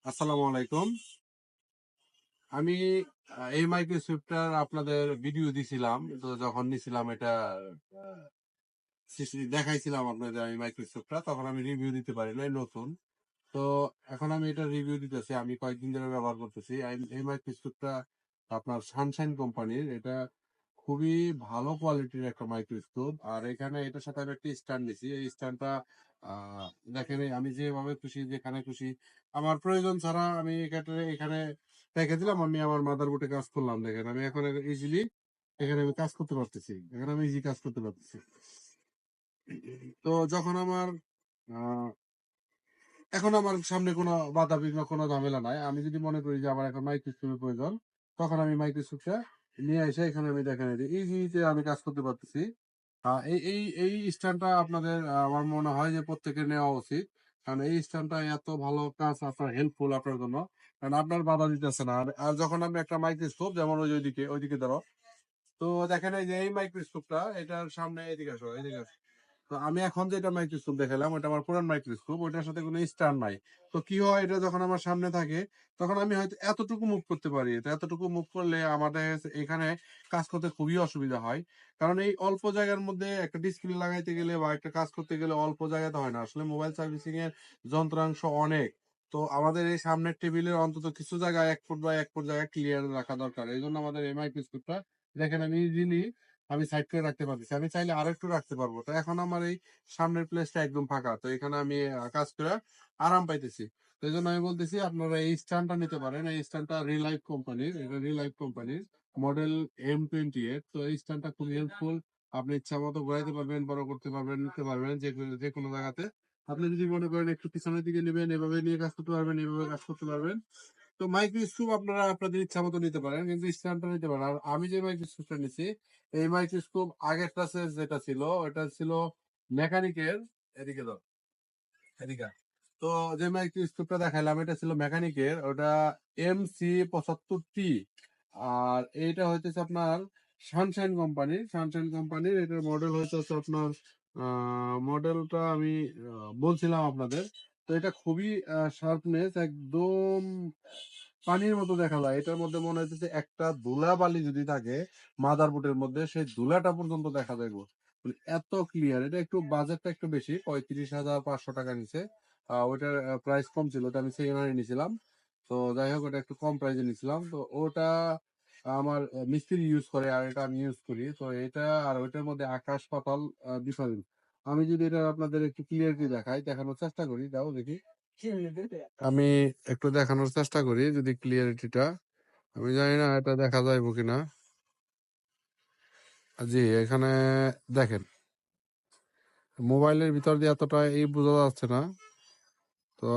আসসালামু আলাইকুম। আমি এই মাইক্রোসফটটার আপনাদের ভিডিও দিছিলাম। তো যখন নিছিলাম এটা দেখাইছিলাম আপনাদের আমি মাইক্রোসফটটা, তখন আমি রিভিউ দিতে পারি নাই, নতুন। তো এখন আমি এটা রিভিউ দিতেছি, আমি কয়েকদিন ধরে ব্যবহার করতেছি। এই মাইক্রোস্কোপটা আপনার সানশাইন কোম্পানির, এটা খুবই ভালো কোয়ালিটির একটা মাইক্রোস্কোপ। আর এখানে এটার সাথে আমি একটা স্ট্যান্ড নিছি। এই স্ট্যান্ডটা আহ দেখেন, আমি যেভাবে খুশি যেখানে খুশি আমার প্রয়োজন ছাড়া আমি এখানে এখানে রেখে দিলাম, আমি আমার মাদারবোর্ডে কাজ করলাম। দেখেন আমি এখন ইজিলি এখানে আমি কাজ করতে পারতেছি, এখানে আমি ইজি কাজ করতে পারতেছি। তো যখন আমার আহ এখন আমার সামনে কোনো বাধা বিঘ্ন কোনো ঝামেলা নাই, আমি যদি মনে করি যে আমার এখন মাইক্রোস্কোপের প্রয়োজন, তখন আমি মাইক্রোস্কোপটা নিয়ে এসে এখানে আমি দেখেন ইজিতে আমি কাজ করতে পারতেছি। এই এই এই স্ট্যান্ডটা আপনাদের আমার মনে হয় যে প্রত্যেকের নেওয়া উচিত। কারণ এই স্ট্যান্ডটা এত ভালো কাজ, আপনার হেল্পফুল আপনার জন্য। কারণ আপনার বাধা দিতেছে না। আর যখন আমি একটা মাইক্রোস্কোপ, যেমন ওইদিকে ওইদিকে ধরো, তো দেখেন এই যে এই মাইক্রোস্কোপটা, এটার সামনে এদিকে আসো, এদিকে আসো। তো আমি এখন যেটা মাইক্রোস্কোপ দেখালাম, ওটা আমার পুরান মাইক্রোস্কোপ, ওইটার সাথে কোনো স্টার নাই। তো কি হয়, এটা যখন আমার সামনে থাকে, তখন আমি হয়তো এতটুকু মুভ করতে পারি। তো এতটুকু মুভ করলে আমাদের এখানে কাজ করতে খুবই অসুবিধা হয়। কারণ এই অল্প জায়গার মধ্যে একটা ডিসপ্লে লাগাইতে গেলে বা একটা কাজ করতে গেলে অল্প জায়গাতে হয় না। আসলে মোবাইল সার্ভিসিং এর যন্ত্রাংশ অনেক। তো আমাদের এই সামনের টেবিলের অন্তত কিছু জায়গায় 1 ফুট বা 1 ফুট জায়গা ক্লিয়ার রাখা দরকার। এই জন্য আমাদের এই মাইক্রোস্কোপটা দেখেন আমি ইজিলি আমি সাইড করে রাখতে পারতেছি। আমি চাইলে আরো একটু রাখতে পারবো। তো এখন আমার এই সামনের প্লেসটা একদম ফাঁকা, তো এখানে আমি কাজ করে আরাম পাইতেছি। তো এই জন্য আমি বলতেছি আপনারা এই স্ট্যান্ডটা নিতে পারেন। এই স্ট্যান্ডটা রিলাইভ কোম্পানির, এটা রিলাইভ কোম্পানির মডেল M28। তো এই স্ট্যান্ডটা খুব হেল্পফুল। আপনি ইচ্ছা মতো ঘোরাইতে পারবেন, বড় করতে পারবেন, নিতে পারবেন যে কোনো জায়গাতে। আপনি যদি মনে করেন একটু পিছনের দিকে নেবেন, এভাবে নিয়ে কাজ করতে পারবেন, এভাবে কাজ করতে পারবেন। তো মাইক্রোস্কোপ আপনারা আপনাদের ইচ্ছা মতো নিতে পারেন, কিন্তু স্ট্যান্ডটা নিতে পারেন। আর আমি যে মাইক্রোস্কোপটা নিছি, এই মাইক্রোস্কোপ আগেরটা যেটা ছিল, ওটা ছিল মেকানিকের। এদিকে দাও, এদিকে আয়। তো যে মাইক্রোস্কোপটা দেখাইলাম, এটা ছিল মেকানিকের, ওটা MC75T। আর এইটা হইতেছে আপনার সানশাইন কোম্পানির এটার মডেল হইতেছে আপনার মডেলটা আমি বলছিলাম আপনাদের। তো এটা খুবই শার্পনেস একদম পানির মতো দেখা যায়। এটার মধ্যে মনে হচ্ছে একটা ধুলা বালি যদি থাকে মাদারবোর্ডের মধ্যে, সেই ধুলাটা পর্যন্ত দেখা যায় গো। মানে এত ক্লিয়ার। এটা একটু বাজেটটা একটু বেশি, 35,500 টাকা নিচে। ওটার প্রাইস কম ছিল, ওটা আমি সেকেন্ড হ্যান্ডে নিয়েছিলাম। তো যাই হোক, ওটা একটু কম প্রাইসে নিয়েছিলাম। তো ওটা আমার মিস্ত্রি ইউজ করে, আর এটা আমি ইউজ করি। তো এটা আর ওইটার মধ্যে আকাশ পাতাল ডিফারেন্স। আমি যদি এটা আপনাদের একটু ক্লিয়ারলি দেখাই, দেখানোর চেষ্টা করি, দাও দেখি। আমি একটু দেখানোর চেষ্টা করি যদি ক্লিয়ারিটিটা, আমি জানি না এটা দেখা যাইব কিনা। জি, এখানে দেখেন মোবাইলের ভিতর দিয়ে এতটা এই বোঝা যাচ্ছে না। তো